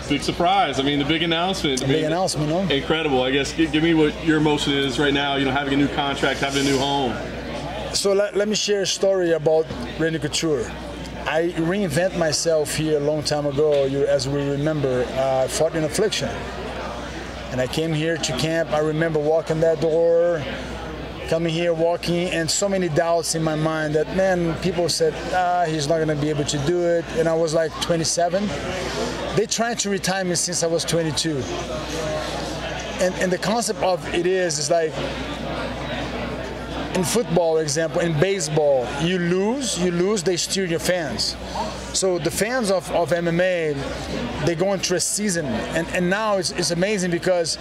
Big surprise. I mean, the big announcement. Big announcement, no? Incredible. I guess give me what your emotion is right now, having a new contract, having a new home. So let me share a story about Rene Couture. I reinvented myself here a long time ago, as we remember, fought in affliction. And I came here to camp. I remember walking that door, coming here, walking, and so many doubts in my mind that, man, people said, he's not going to be able to do it. And I was like 27. They tried to retire me since I was 22. And the concept of it is like, in football, example, in baseball, you lose, they steal your fans. So the fans of MMA, they go into a season, and now it's amazing because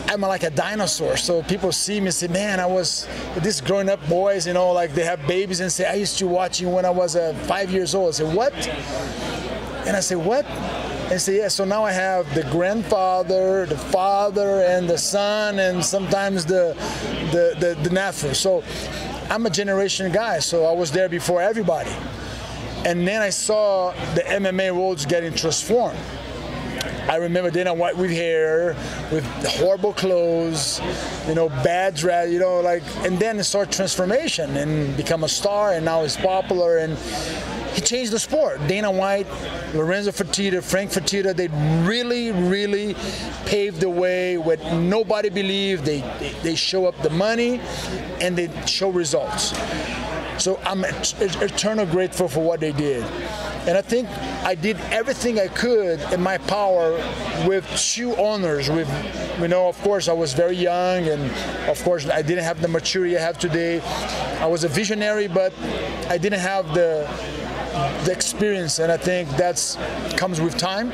I'm like a dinosaur. So people see me and say, man, I was these growing up boys, like they have babies and say, I used to watch you when I was 5 years old. I say, what? And I say, what? And say, yeah, so now I have the grandfather, the father, and the son, and sometimes the nephew. So I'm a generation guy, so I was there before everybody. And then I saw the MMA world getting transformed. I remember Dana White with hair, with horrible clothes, bad dress, and then it started transformation and become a star, and now he's popular, and he changed the sport. Dana White, Lorenzo Fertitta, Frank Fertitta, they really, really paved the way what nobody believed. They show up the money and they show results. So I'm eternally grateful for what they did. And I think I did everything I could in my power with two owners. Of course, I was very young, and of course, I didn't have the maturity I have today. I was a visionary, but I didn't have the experience, and I think that's comes with time.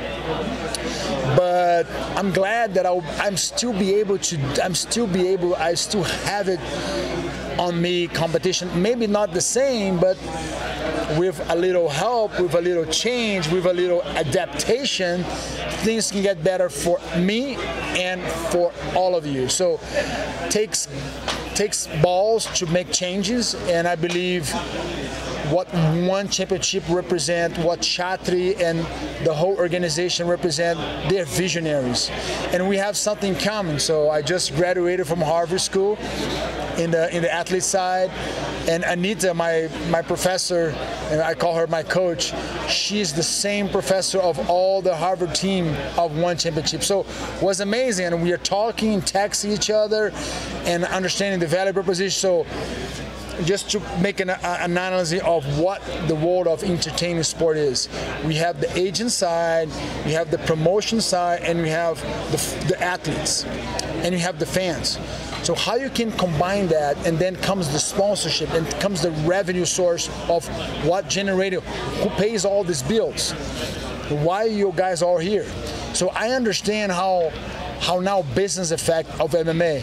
But I'm glad that I still have it on me, competition. Maybe not the same, but with a little help, with a little change, with a little adaptation, things can get better for me and for all of you. So takes balls to make changes, and I believe what one championship represent, what Chatri and the whole organization represent, they're visionaries. And we have something common. So I just graduated from Harvard School in the athlete side. And Anita, my professor, and I call her my coach, she's the same professor of all the Harvard team of one championship. So it was amazing. And we are talking, texting each other, and understanding the value proposition. So just to make an analogy of what the world of entertainment sport is. We have the agent side, we have the promotion side, and we have the athletes, and we have the fans. So how you can combine that, and then comes the sponsorship, and comes the revenue source of what generated, who pays all these bills, why you guys are here. So I understand how now business effect of MMA.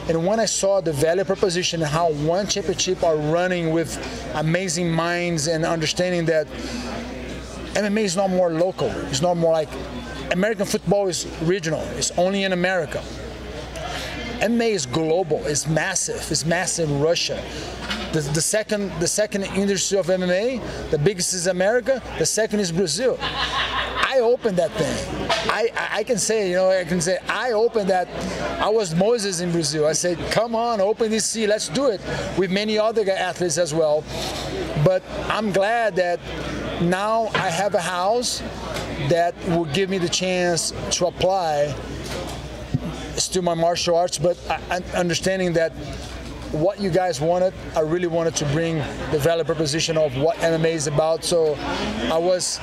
And when I saw the value proposition and how one championship are running with amazing minds and understanding that MMA is not more local, it's not more like American football is regional, it's only in America. MMA is global, it's massive in Russia. The second industry of MMA, the biggest is America, the second is Brazil. I opened that thing. I can say, I opened that. I was Moses in Brazil. I said, come on, open this sea, let's do it, with many other athletes as well. But I'm glad that now I have a house that will give me the chance to apply still my martial arts, but understanding that what you guys wanted, I really wanted to bring the value proposition of what MMA is about. So I was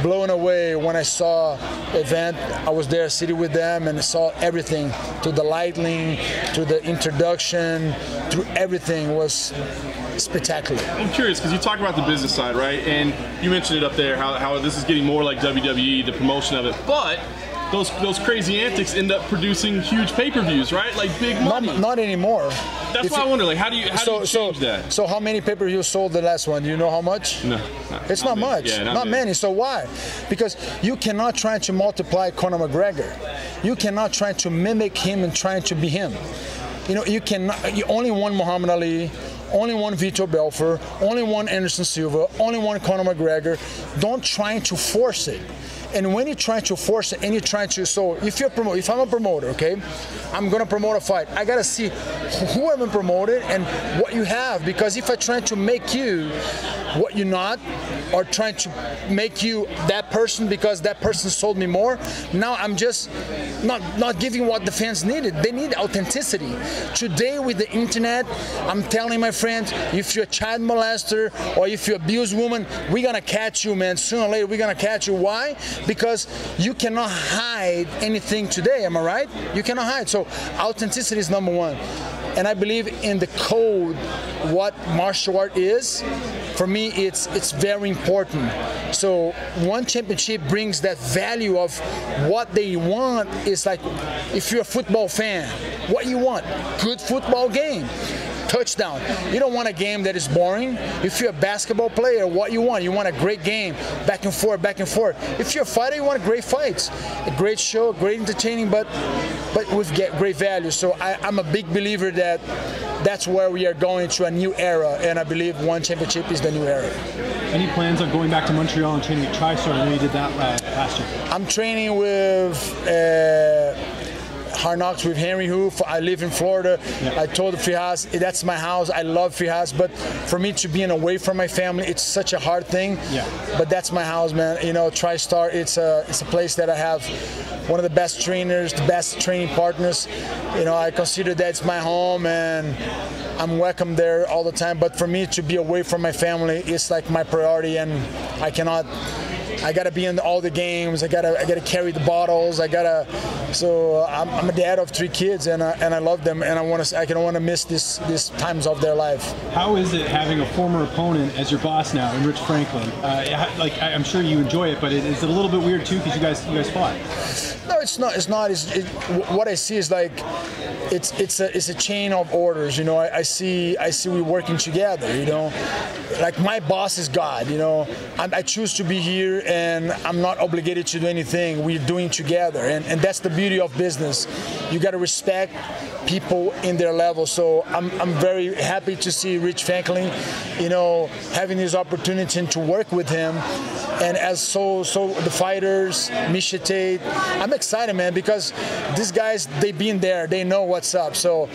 blown away when I saw the event. I was there sitting with them and saw everything, to the lighting, to the introduction, to everything was spectacular. I'm curious, because you talk about the business side, right? And you mentioned it up there, how this is getting more like WWE, the promotion of it, but those crazy antics end up producing huge pay-per-views, right? Like big money. Not anymore. That's why I wonder, like, how do you change that? So how many pay-per-views sold the last one? Do you know how much? No. It's not much. Yeah, not many. So why? Because you cannot try to multiply Conor McGregor. You cannot try to mimic him and try to be him. You cannot. You only want Muhammad Ali. Only one Vitor Belfort, only one Anderson Silva, only one Conor McGregor. Don't try to force it. And when you try to force it and you try to, so if I'm a promoter, okay, I'm gonna promote a fight. I gotta see who I'm promoting and what you have, because if I try to make you what you're not, or trying to make you that person because that person sold me more, now I'm just not giving what the fans needed. They need authenticity. Today with the internet, I'm telling my friends, if you're a child molester or if you abuse women, we're gonna catch you, man. Sooner or later, we're gonna catch you. Why? Because you cannot hide anything today, am I right? You cannot hide. So authenticity is number one. And I believe in the code, what martial art is. For me, it's very important. So one championship brings that value of what they want. Is like, if you're a football fan, what you want? Good football game. Touchdown. You don't want a game that is boring. If you're a basketball player, what you want? You want a great game, back and forth, back and forth. If you're a fighter, you want great fights, a great show, great entertaining, but with great value. So I'm a big believer that that's where we are going to a new era, and I believe one championship is the new era. Any plans on going back to Montreal and training at TriStar? I know you did that last year. I'm training with Hard Knocks with Henry Hoof. I live in Florida. Yeah. I told Frihas, that's my house. I love Frihas, but for me to be away from my family, it's such a hard thing. Yeah. But that's my house, man. You know, TriStar, it's a place that I have one of the best trainers, the best training partners. You know, I consider that it's my home, and I'm welcome there all the time. But for me to be away from my family, it's like my priority, and I gotta be in all the games. I gotta carry the bottles. So I'm a dad of 3 kids, and I love them, and I don't want to miss these times of their life. How is it having a former opponent as your boss now, in Rich Franklin? I'm sure you enjoy it, but is it a little bit weird too, because you guys fought? No, it's not. What I see is like, it's a chain of orders. You know, I see we working together. You know, like my boss is God. You know, I choose to be here, and I'm not obligated to do anything. We're doing together, and that's the beauty of business. You got to respect people in their level. So I'm very happy to see Rich Franklin, you know, having this opportunity to work with him, and as so the fighters, Misha Tate. I'm excited, man, because these guys, they've been there, they know what's up. So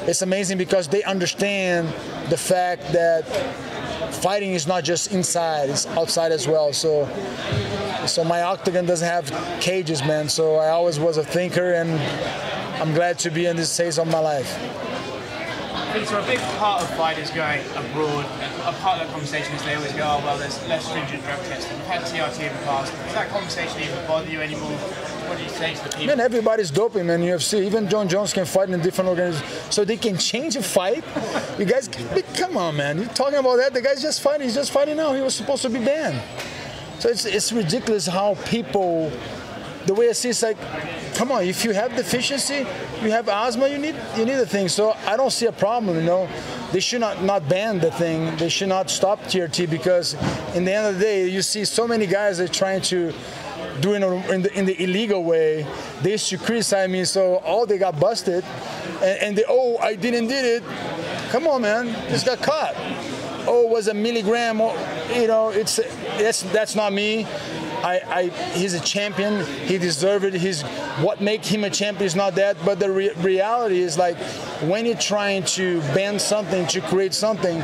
it's amazing because they understand the fact that fighting is not just inside, it's outside as well. So my octagon doesn't have cages, man. So I always was a thinker, and I'm glad to be in this phase of my life. So a big part of fighters going abroad, a part of that conversation is they always go, oh, well, there's less stringent drug testing. We've had TRT in the past. Does that conversation even bother you anymore? What do you say to the people? Man, everybody's doping, man. UFC, even John Jones can fight in a different organization. So they can change a fight? You guys, come on, man. You're talking about that? The guy's just fighting. He's just fighting now. He was supposed to be banned. So it's ridiculous how people, the way I see it's like, come on, if you have deficiency, you have asthma, you need a thing. So I don't see a problem, you know. They should not ban the thing. They should not stop TRT, because in the end of the day, you see so many guys that are trying to do it in the illegal way. They used to criticize me, so they got busted, and they, I did it. Come on, man, just got caught. It was a milligram. You know, that's not me. He's a champion. He deserved it. What makes him a champion is not that, but the reality is, like, when you're trying to ban something to create something,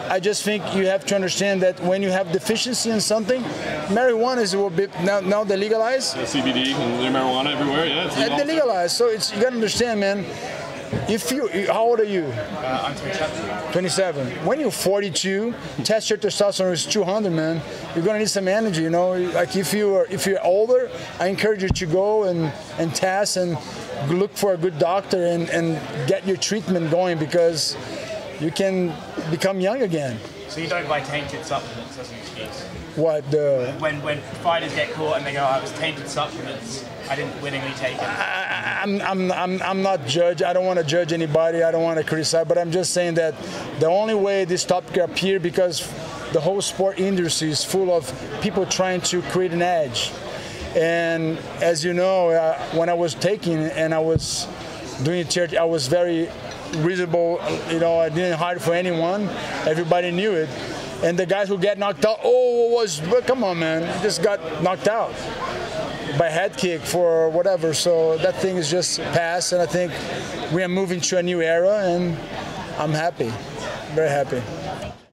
I just think you have to understand that when you have deficiency in something, marijuana is a little bit now they legalize. Yeah, CBD and marijuana everywhere. Yeah, they legalize. So you got to understand, man. How old are you? I'm 27. 27. When you're 42, test your testosterone is 200, man. You're gonna need some energy, you know. Like if you're older, I encourage you to go and test and look for a good doctor and get your treatment going, because you can become young again. So you don't buy tainted supplements as an excuse? What when fighters get caught and they go, I was tainted supplements, I didn't willingly take it. I'm not judge. I don't want to judge anybody. I don't want to criticize, but I'm just saying that the only way this topic appear, because the whole sport industry is full of people trying to create an edge. And as you know, when I was taking and I was doing it, I was very reasonable. You know, I didn't hide for anyone. Everybody knew it. And the guys who get knocked out, but come on, man, you just got knocked out. by head kick for whatever. So that thing is just past, and I think we are moving to a new era, and I'm happy, very happy.